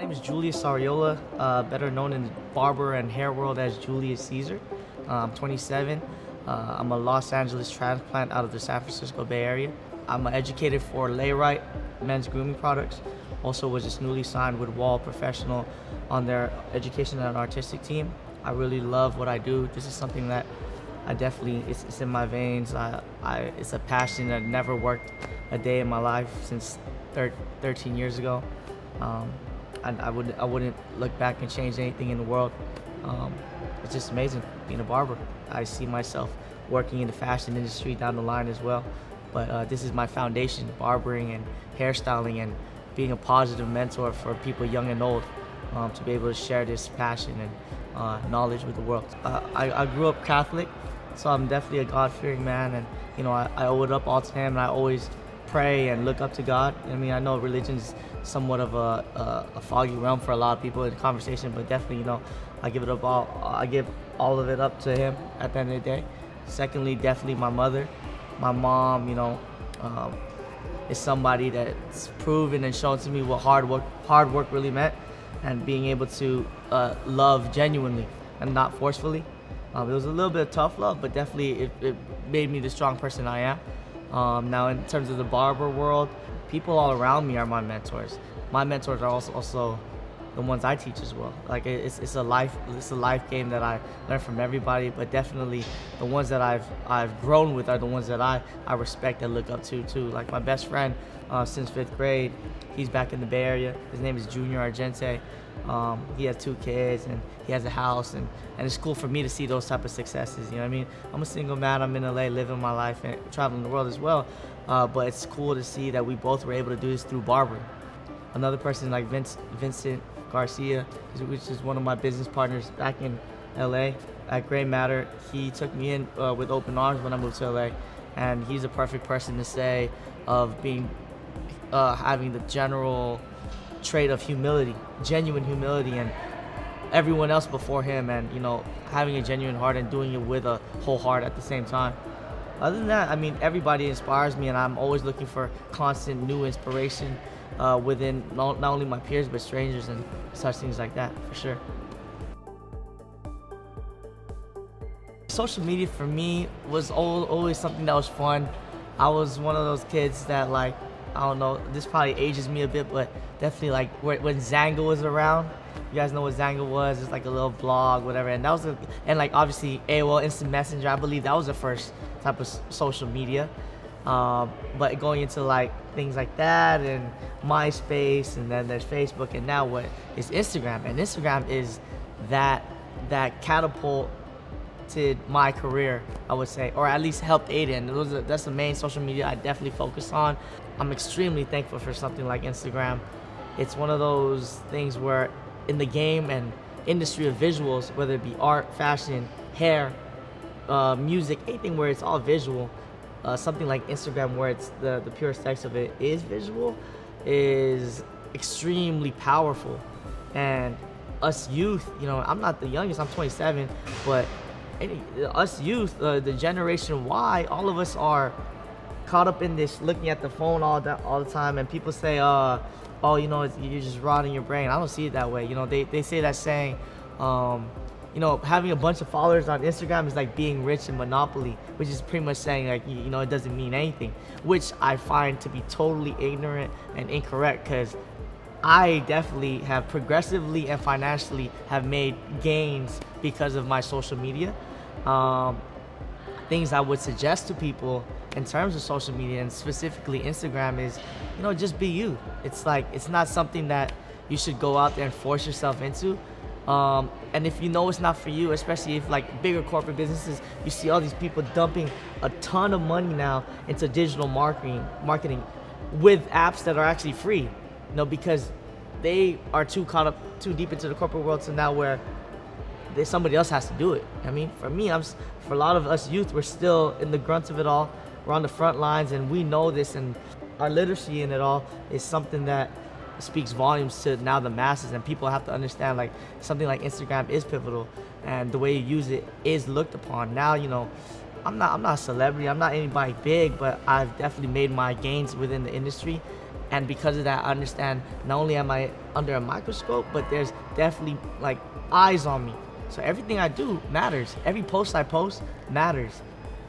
name is Julius Cvesar, better known in the barber and hair world as Julius Cvesar. I'm 27. I'm a Los Angeles transplant out of the San Francisco Bay Area. I'm educated for Layrite men's grooming products. Also was just newly signed with Wall Professional on their education and artistic team. I really love what I do. This is something that I definitely, it's in my veins. It's a passion. I've never worked a day in my life since 13 years ago. And I wouldn't look back and change anything in the world. It's just amazing being a barber. I see myself working in the fashion industry down the line as well. But this is my foundation, barbering and hairstyling and being a positive mentor for people young and old, to be able to share this passion and knowledge with the world. I grew up Catholic, so I'm definitely a God-fearing man, and I owe it up all to him, and I always pray and look up to God. I mean, I know religion's somewhat of a foggy realm for a lot of people in conversation, but definitely, I give all of it up to him at the end of the day. Secondly, definitely my mother. My mom, is somebody that's proven and shown to me what hard work really meant, and being able to love genuinely and not forcefully. It was a little bit of tough love, but definitely it made me the strong person I am. Now, in terms of the barber world, people all around me are my mentors. My mentors are also the ones I teach as well. Like it's a life game that I learn from everybody, but definitely the ones that I've grown with are the ones that I respect and look up to too. Like my best friend since 5th grade, he's back in the Bay Area. His name is Junior Argente. He has 2 kids and he has a house, and it's cool for me to see those type of successes. You know what I mean? I'm a single man. I'm in LA living my life and traveling the world as well. But it's cool to see that we both were able to do this through barbering. Another person like Vincent Garcia, which is one of my business partners back in LA at Gray Matter. He took me in with open arms when I moved to LA, and he's a perfect person to say of being having the general trait of humility, genuine humility, and everyone else before him, and having a genuine heart and doing it with a whole heart at the same time. Other than that, I mean, everybody inspires me, and I'm always looking for constant new inspiration within not only my peers but strangers and such things like that, for sure. Social media for me was always something that was fun. I was one of those kids that, like, I don't know, this probably ages me a bit, but definitely like when Zanga was around. You guys know what Zanga was? It's like a little blog, whatever, and that was and like obviously AOL Instant Messenger. I believe that was the first type of social media. But going into like things like that and MySpace, and then there's Facebook, and now what is Instagram? And Instagram is that catapulted my career, I would say, or at least helped aid in. That's the main social media I definitely focus on. I'm extremely thankful for something like Instagram. It's one of those things where in the game and industry of visuals, whether it be art, fashion, hair, music, anything where it's all visual, something like Instagram where it's the pure text of it is visual, is extremely powerful. And us youth, I'm not the youngest, I'm 27, but us youth, the generation Y, all of us are caught up in this, looking at the phone all the time, and people say, you're just rotting your brain. I don't see it that way. They say that saying, having a bunch of followers on Instagram is like being rich in Monopoly, which is pretty much saying like, it doesn't mean anything, which I find to be totally ignorant and incorrect, because I definitely have progressively and financially have made gains because of my social media. Things I would suggest to people in terms of social media, and specifically Instagram, is, just be you. It's like, it's not something that you should go out there and force yourself into. And if it's not for you, especially if like bigger corporate businesses, you see all these people dumping a ton of money now into digital marketing with apps that are actually free, because they are too too deep into the corporate world to now where somebody else has to do it. I mean, for me, for a lot of us youth, we're still in the grunt of it all. We're on the front lines, and we know this, and our literacy in it all is something that speaks volumes to now the masses, and people have to understand like something like Instagram is pivotal, and the way you use it is looked upon. Now, I'm not a celebrity, I'm not anybody big, but I've definitely made my gains within the industry, And because of that, I understand not only am I under a microscope, but there's definitely like eyes on me. So everything I do matters. Every post I post matters.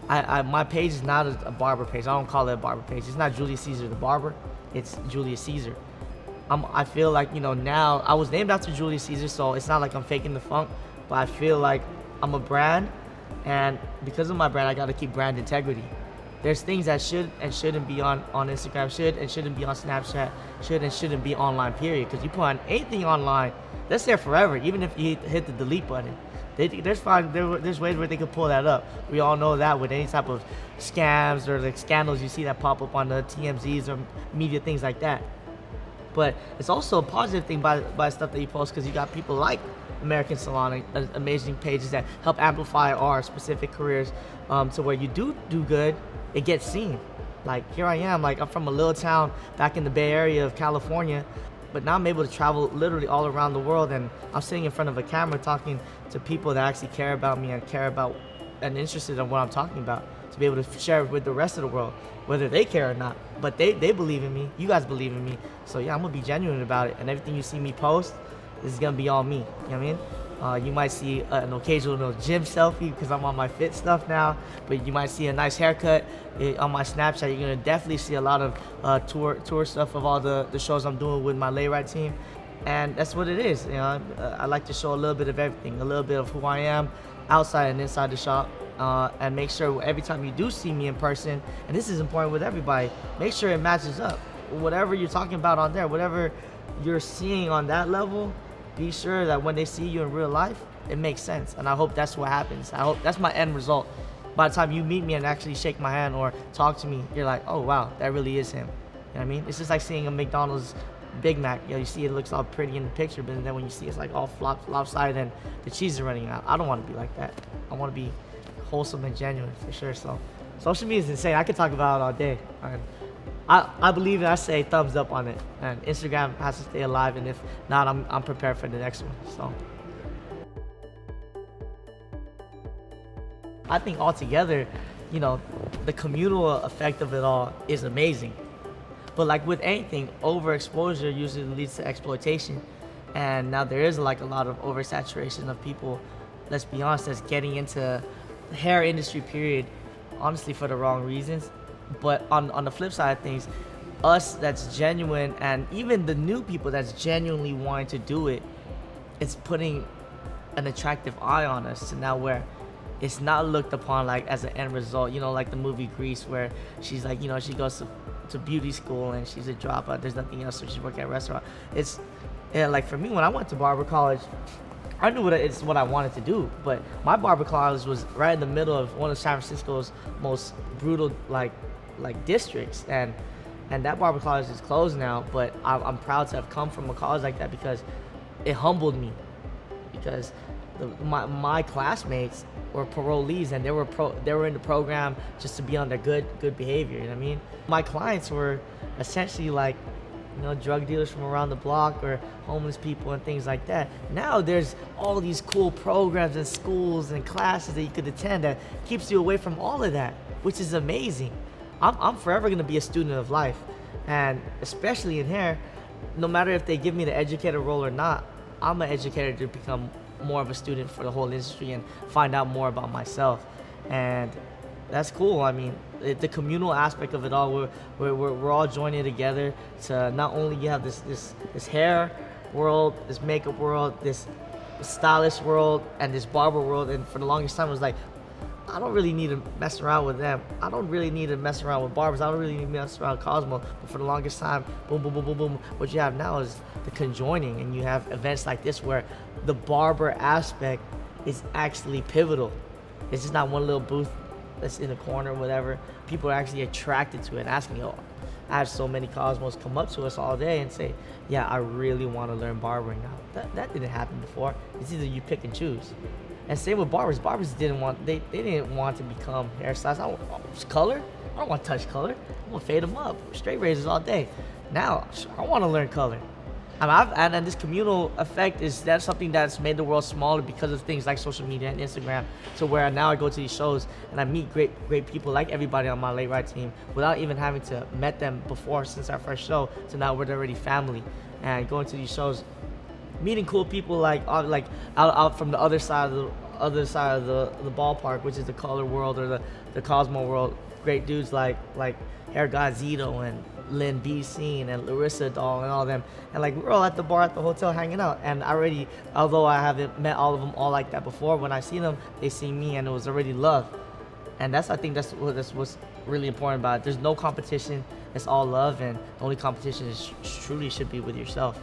My page is not a barber page. I don't call it a barber page. It's not Julius Cvesar the barber. It's Julius Cvesar. I feel like, now I was named after Julius Cvesar, so it's not like I'm faking the funk, but I feel like I'm a brand, and because of my brand, I got to keep brand integrity. There's things that should and shouldn't be on Instagram, should and shouldn't be on Snapchat, should and shouldn't be online, period. Because you put on anything online, that's there forever, even if you hit the delete button. There's ways where they could pull that up. We all know that with any type of scams or like scandals you see that pop up on the TMZs or media, things like that. But it's also a positive thing by stuff that you post, because you got people like American Salon, amazing pages that help amplify our specific careers, to where you do good, it gets seen. Like here I am, like I'm from a little town back in the Bay Area of California, but now I'm able to travel literally all around the world, and I'm sitting in front of a camera talking to people that actually care about me and care about and interested in what I'm talking about, to be able to share it with the rest of the world, whether they care or not. But they believe in me, you guys believe in me, so yeah, I'm gonna be genuine about it, and everything you see me post is gonna be all me, you know what I mean? You might see an occasional gym selfie because I'm on my fit stuff now, but you might see a nice haircut on my Snapchat. You're gonna definitely see a lot of tour stuff of all the shows I'm doing with my lay right team, and that's what it is. I like to show a little bit of everything, a little bit of who I am outside and inside the shop, and make sure every time you do see me in person, and this is important with everybody, make sure it matches up. Whatever you're talking about on there, whatever you're seeing on that level, be sure that when they see you in real life, it makes sense. And I hope that's what happens. I hope that's my end result. By the time you meet me and actually shake my hand or talk to me, you're like, oh wow, that really is him. You know what I mean? It's just like seeing a McDonald's Big Mac. You see it looks all pretty in the picture, but then when you see it's like all lopsided and the cheese is running out. I don't want to be like that. I want to be wholesome and genuine for sure. So social media is insane. I could talk about it all day. I believe it. I say thumbs up on it, and Instagram has to stay alive, and if not, I'm prepared for the next one. So I think altogether, the communal effect of it all is amazing. But like with anything, overexposure usually leads to exploitation, and now there is like a lot of oversaturation of people, let's be honest, that's getting into the hair industry, period, honestly for the wrong reasons. But on the flip side of things, us that's genuine, and even the new people that's genuinely wanting to do it, it's putting an attractive eye on us to now where it's not looked upon like as an end result, like the movie Grease, where she's like, she goes to beauty school and she's a dropout, there's nothing else, so she's working at a restaurant. It's like for me, when I went to barber college, I knew it's what I wanted to do, but my barber college was right in the middle of one of San Francisco's most brutal like districts, and that barber college is closed now. But I'm proud to have come from a college like that, because it humbled me, because my classmates were parolees, and they were in the program just to be on their good behavior, you know what I mean? My clients were essentially like drug dealers from around the block or homeless people and things like that. Now there's all these cool programs and schools and classes that you could attend that keeps you away from all of that, which is amazing. I'm forever gonna be a student of life, and especially in hair, no matter if they give me the educator role or not, I'm an educator to become more of a student for the whole industry and find out more about myself, and that's cool. I mean, the communal aspect of it all, we're all joining together to not only you have this hair world, this makeup world, this stylish world, and this barber world, and for the longest time it was like, I don't really need to mess around with them. I don't really need to mess around with barbers. I don't really need to mess around with Cosmo. But for the longest time, boom, boom, boom, boom, boom. What you have now is the conjoining, and you have events like this where the barber aspect is actually pivotal. It's just not one little booth that's in a corner or whatever. People are actually attracted to it and asking, I have so many Cosmos come up to us all day and say, yeah, I really want to learn barbering now. That didn't happen before. It's either you pick and choose. And same with barbers. Barbers didn't want to become hairstylists. I want color. I don't want to touch color. I'm gonna fade them up. Straight razors all day. Now I want to learn color. And this communal effect that's something that's made the world smaller because of things like social media and Instagram. So where now I go to these shows and I meet great people like everybody on my late ride team without even having to met them before since our first show. So now we're already family. And going to these shows, meeting cool people like out from the other side of the ballpark, which is the color world or the Cosmo world. Great dudes like Hair God Zito and Lynn B. Scene and Larissa Doll and all them, and like we're all at the bar at the hotel hanging out. And although I haven't met all of them all like that before, when I see them, they see me, and it was already love. And I think that's what's really important about it. There's no competition. It's all love, and the only competition truly should be with yourself.